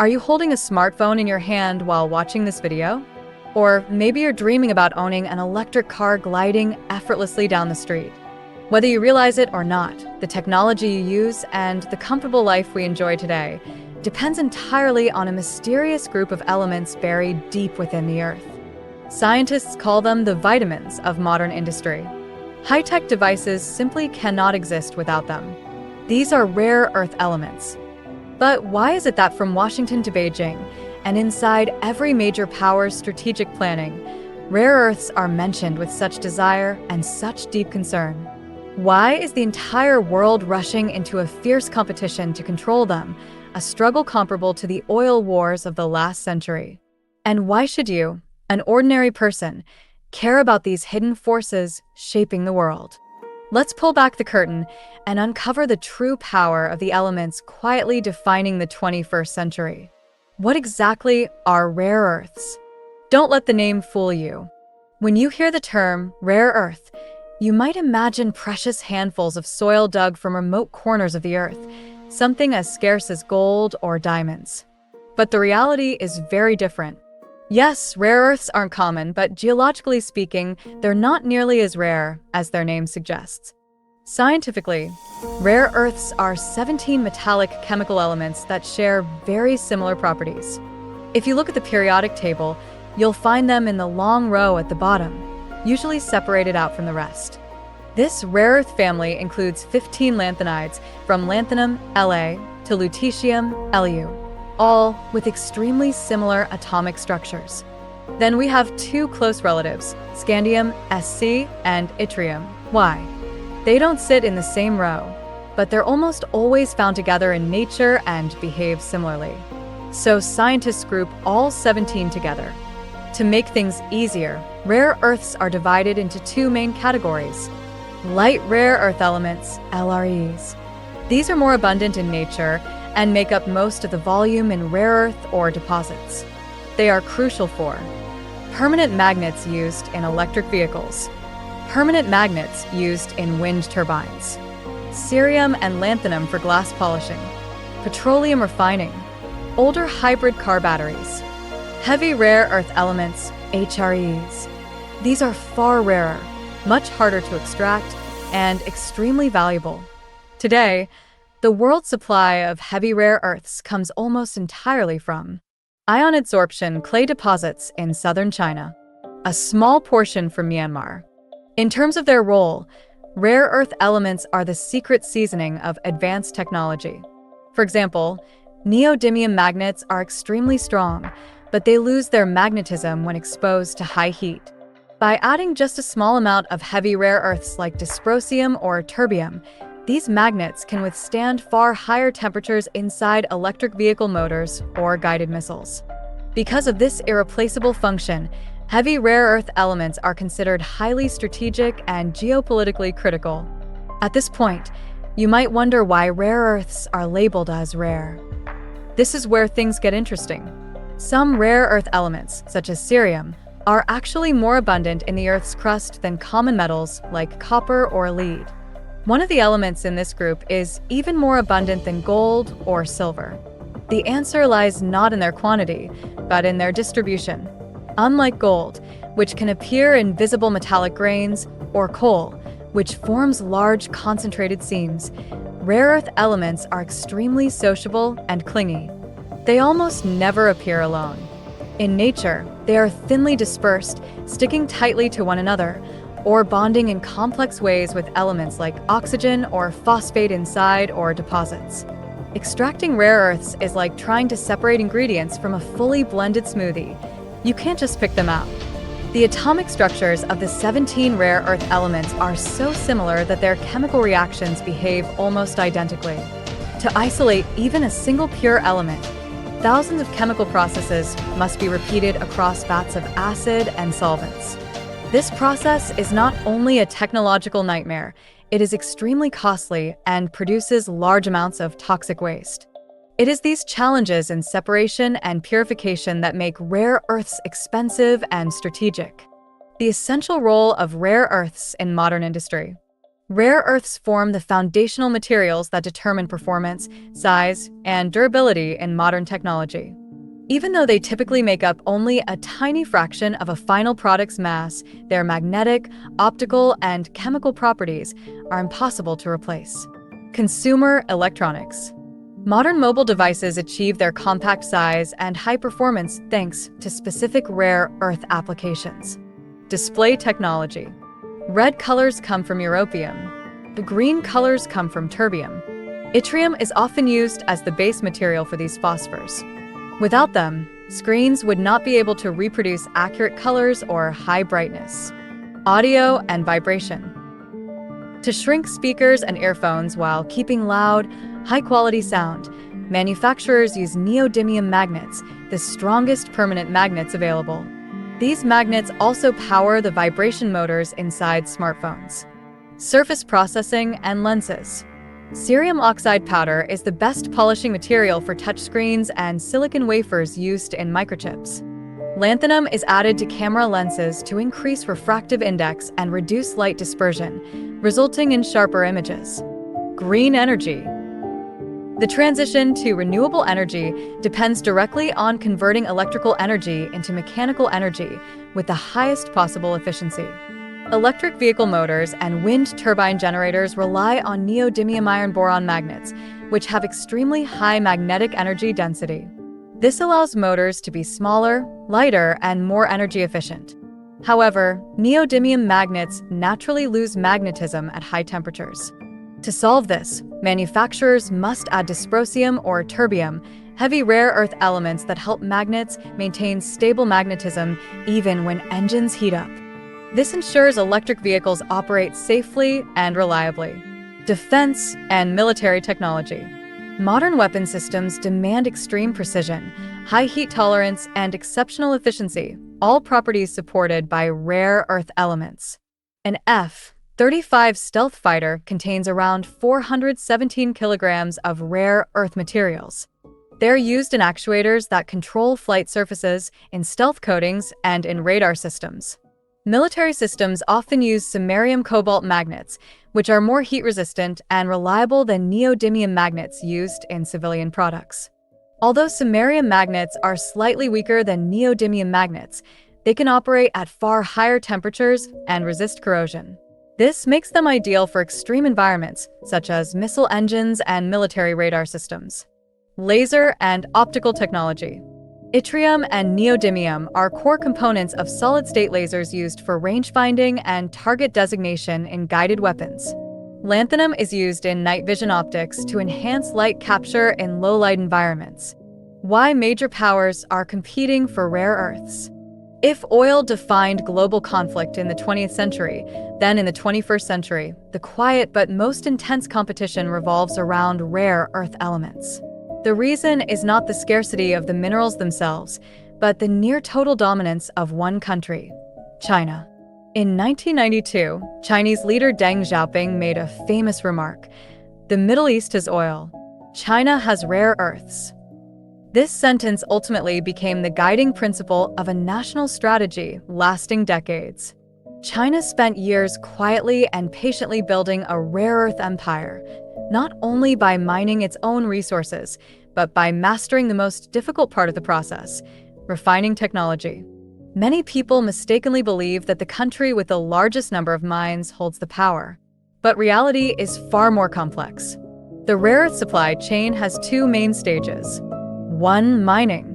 Are you holding a smartphone in your hand while watching this video? Or maybe you're dreaming about owning an electric car gliding effortlessly down the street. Whether you realize it or not, the technology you use and the comfortable life we enjoy today depends entirely on a mysterious group of elements buried deep within the Earth. Scientists call them the vitamins of modern industry. High-tech devices simply cannot exist without them. These are rare earth elements. But why is it that from Washington to Beijing, and inside every major power's strategic planning, rare earths are mentioned with such desire and such deep concern? Why is the entire world rushing into a fierce competition to control them, a struggle comparable to the oil wars of the last century? And why should you, an ordinary person, care about these hidden forces shaping the world? Let's pull back the curtain and uncover the true power of the elements quietly defining the 21st century. What exactly are rare earths? Don't let the name fool you. When you hear the term rare earth, you might imagine precious handfuls of soil dug from remote corners of the earth, something as scarce as gold or diamonds. But the reality is very different. Yes, rare earths aren't common, but geologically speaking, they're not nearly as rare as their name suggests. Scientifically, rare earths are 17 metallic chemical elements that share very similar properties. If you look at the periodic table, you'll find them in the long row at the bottom, usually separated out from the rest. This rare earth family includes 15 lanthanides, from lanthanum, La, to lutetium, Lu, all with extremely similar atomic structures. Then we have two close relatives, scandium, Sc, and yttrium, Y. They don't sit in the same row, but they're almost always found together in nature and behave similarly. So scientists group all 17 together. To make things easier, rare earths are divided into two main categories. Light rare earth elements, LREs. These are more abundant in nature and make up most of the volume in rare earth ore deposits. They are crucial for permanent magnets used in electric vehicles, permanent magnets used in wind turbines, cerium and lanthanum for glass polishing, petroleum refining, older hybrid car batteries, heavy rare earth elements, HREs. These are far rarer, much harder to extract, and extremely valuable. Today, the world's supply of heavy rare earths comes almost entirely from ion adsorption clay deposits in southern China, a small portion from Myanmar. In terms of their role, rare earth elements are the secret seasoning of advanced technology. For example, neodymium magnets are extremely strong, but they lose their magnetism when exposed to high heat. By adding just a small amount of heavy rare earths like dysprosium or terbium, these magnets can withstand far higher temperatures inside electric vehicle motors or guided missiles. Because of this irreplaceable function, heavy rare earth elements are considered highly strategic and geopolitically critical. At this point, you might wonder why rare earths are labeled as rare. This is where things get interesting. Some rare earth elements, such as cerium, are actually more abundant in the Earth's crust than common metals like copper or lead. One of the elements in this group is even more abundant than gold or silver. The answer lies not in their quantity, but in their distribution. Unlike gold, which can appear in visible metallic grains, or coal, which forms large concentrated seams, rare earth elements are extremely sociable and clingy. They almost never appear alone. In nature, they are thinly dispersed, sticking tightly to one another, or bonding in complex ways with elements like oxygen or phosphate inside ore deposits. Extracting rare earths is like trying to separate ingredients from a fully blended smoothie. You can't just pick them out. The atomic structures of the 17 rare earth elements are so similar that their chemical reactions behave almost identically. To isolate even a single pure element, thousands of chemical processes must be repeated across vats of acid and solvents. This process is not only a technological nightmare, it is extremely costly and produces large amounts of toxic waste. It is these challenges in separation and purification that make rare earths expensive and strategic. The essential role of rare earths in modern industry. Rare earths form the foundational materials that determine performance, size, and durability in modern technology. Even though they typically make up only a tiny fraction of a final product's mass, their magnetic, optical, and chemical properties are impossible to replace. Consumer electronics. Modern mobile devices achieve their compact size and high performance thanks to specific rare earth applications. Display technology. Red colors come from europium. The green colors come from terbium. Yttrium is often used as the base material for these phosphors. Without them, screens would not be able to reproduce accurate colors or high brightness. Audio and vibration. To shrink speakers and earphones while keeping loud, high-quality sound, manufacturers use neodymium magnets, the strongest permanent magnets available. These magnets also power the vibration motors inside smartphones. Surface processing and lenses. Cerium oxide powder is the best polishing material for touchscreens and silicon wafers used in microchips. Lanthanum is added to camera lenses to increase refractive index and reduce light dispersion, resulting in sharper images. Green energy. The transition to renewable energy depends directly on converting electrical energy into mechanical energy with the highest possible efficiency. Electric vehicle motors and wind turbine generators rely on neodymium iron boron magnets, which have extremely high magnetic energy density. This allows motors to be smaller, lighter, and more energy efficient. However, neodymium magnets naturally lose magnetism at high temperatures. To solve this, manufacturers must add dysprosium or terbium, heavy rare earth elements that help magnets maintain stable magnetism even when engines heat up. This ensures electric vehicles operate safely and reliably. Defense and military technology. Modern weapon systems demand extreme precision, high heat tolerance, and exceptional efficiency, all properties supported by rare earth elements. An F-35 stealth fighter contains around 417 kilograms of rare earth materials. They're used in actuators that control flight surfaces, in stealth coatings, and in radar systems. Military systems often use samarium cobalt magnets, which are more heat-resistant and reliable than neodymium magnets used in civilian products. Although samarium magnets are slightly weaker than neodymium magnets, they can operate at far higher temperatures and resist corrosion. This makes them ideal for extreme environments, such as missile engines and military radar systems. Laser and optical technology. Yttrium and neodymium are core components of solid-state lasers used for range-finding and target designation in guided weapons. Lanthanum is used in night vision optics to enhance light capture in low-light environments. Why major powers are competing for rare earths. If oil defined global conflict in the 20th century, then in the 21st century, the quiet but most intense competition revolves around rare earth elements. The reason is not the scarcity of the minerals themselves, but the near-total dominance of one country, China. In 1992, Chinese leader Deng Xiaoping made a famous remark: "The Middle East has oil. China has rare earths." This sentence ultimately became the guiding principle of a national strategy lasting decades. China spent years quietly and patiently building a rare earth empire, not only by mining its own resources, but by mastering the most difficult part of the process, refining technology. Many people mistakenly believe that the country with the largest number of mines holds the power. But reality is far more complex. The rare earth supply chain has two main stages. 1. Mining.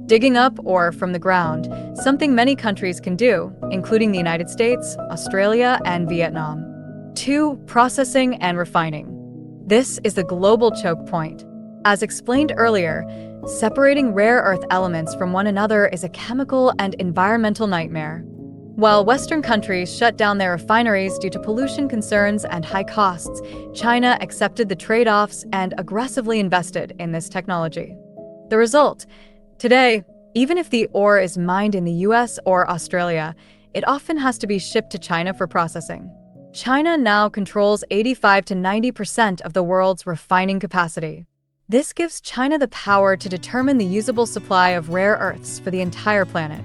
Digging up ore from the ground, something many countries can do, including the United States, Australia, and Vietnam. 2. Processing and refining. This is the global choke point. As explained earlier, separating rare earth elements from one another is a chemical and environmental nightmare. While Western countries shut down their refineries due to pollution concerns and high costs, China accepted the trade-offs and aggressively invested in this technology. The result? Today, even if the ore is mined in the US or Australia, it often has to be shipped to China for processing. China now controls 85 to 90% of the world's refining capacity. This gives China the power to determine the usable supply of rare earths for the entire planet.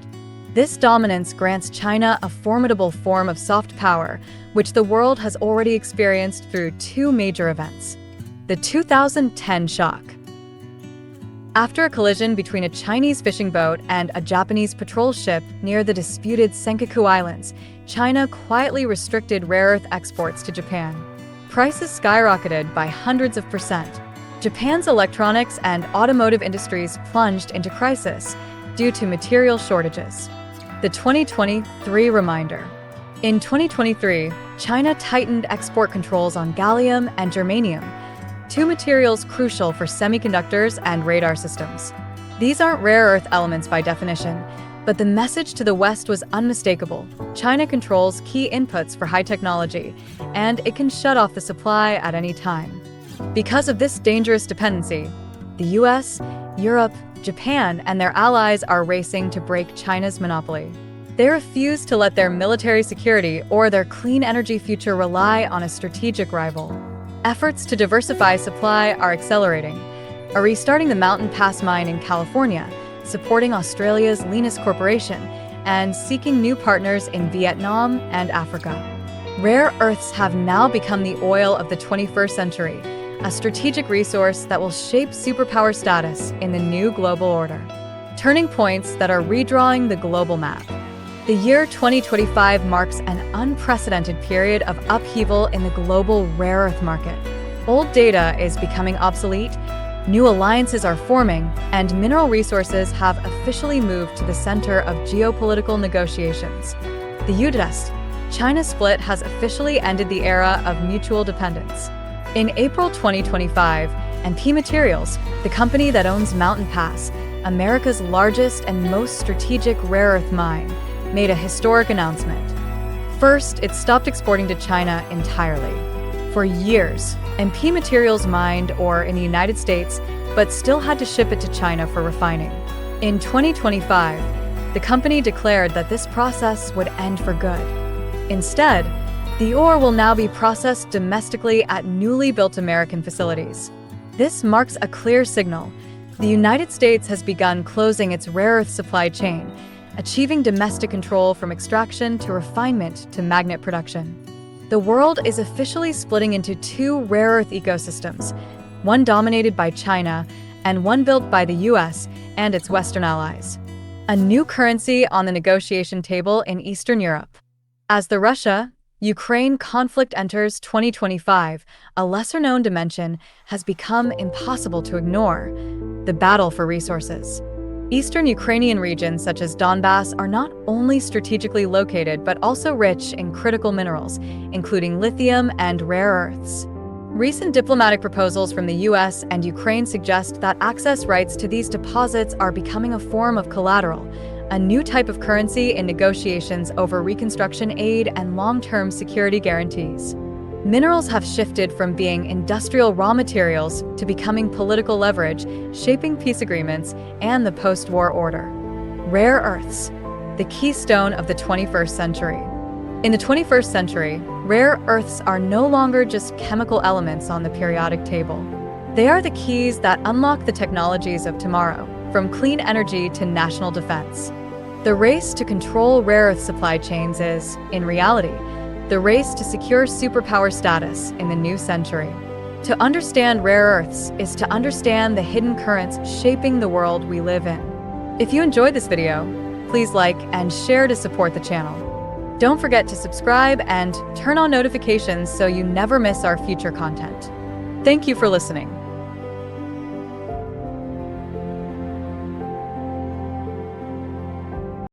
This dominance grants China a formidable form of soft power, which the world has already experienced through two major events. The 2010 shock. After a collision between a Chinese fishing boat and a Japanese patrol ship near the disputed Senkaku Islands, China quietly restricted rare earth exports to Japan. Prices skyrocketed by hundreds of %. Japan's electronics and automotive industries plunged into crisis due to material shortages. The 2023 reminder. In 2023, China tightened export controls on gallium and germanium, two materials crucial for semiconductors and radar systems. These aren't rare earth elements by definition, but the message to the West was unmistakable. China controls key inputs for high technology, and it can shut off the supply at any time. Because of this dangerous dependency, the US, Europe, Japan, and their allies are racing to break China's monopoly. They refuse to let their military security or their clean energy future rely on a strategic rival. Efforts to diversify supply are accelerating, restarting the Mountain Pass mine in California, supporting Australia's Linus Corporation, and seeking new partners in Vietnam and Africa. Rare earths have now become the oil of the 21st century, a strategic resource that will shape superpower status in the new global order. Turning points that are redrawing the global map. The year 2025 marks an unprecedented period of upheaval in the global rare earth market. Old data is becoming obsolete, new alliances are forming, and mineral resources have officially moved to the center of geopolitical negotiations. The U.S. China split has officially ended the era of mutual dependence. In April 2025, MP Materials, the company that owns Mountain Pass, America's largest and most strategic rare earth mine, made a historic announcement. First, it stopped exporting to China entirely. For years, MP Materials mined ore in the United States, but still had to ship it to China for refining. In 2025, the company declared that this process would end for good. Instead, the ore will now be processed domestically at newly built American facilities. This marks a clear signal. The United States has begun closing its rare earth supply chain, achieving domestic control from extraction to refinement to magnet production. The world is officially splitting into two rare earth ecosystems, one dominated by China and one built by the US and its Western allies. A new currency on the negotiation table in Eastern Europe. As the Russia-Ukraine conflict enters 2025, a lesser-known dimension has become impossible to ignore: the battle for resources. Eastern Ukrainian regions such as Donbass are not only strategically located but also rich in critical minerals, including lithium and rare earths. Recent diplomatic proposals from the US and Ukraine suggest that access rights to these deposits are becoming a form of collateral, a new type of currency in negotiations over reconstruction aid and long-term security guarantees. Minerals have shifted from being industrial raw materials to becoming political leverage, shaping peace agreements and the post-war order. Rare earths, the keystone of the 21st century. In the 21st century, rare earths are no longer just chemical elements on the periodic table. They are the keys that unlock the technologies of tomorrow, from clean energy to national defense. The race to control rare earth supply chains is, in reality, the race to secure superpower status in the new century. To understand rare earths is to understand the hidden currents shaping the world we live in. If you enjoyed this video, please like and share to support the channel. Don't forget to subscribe and turn on notifications so you never miss our future content. Thank you for listening.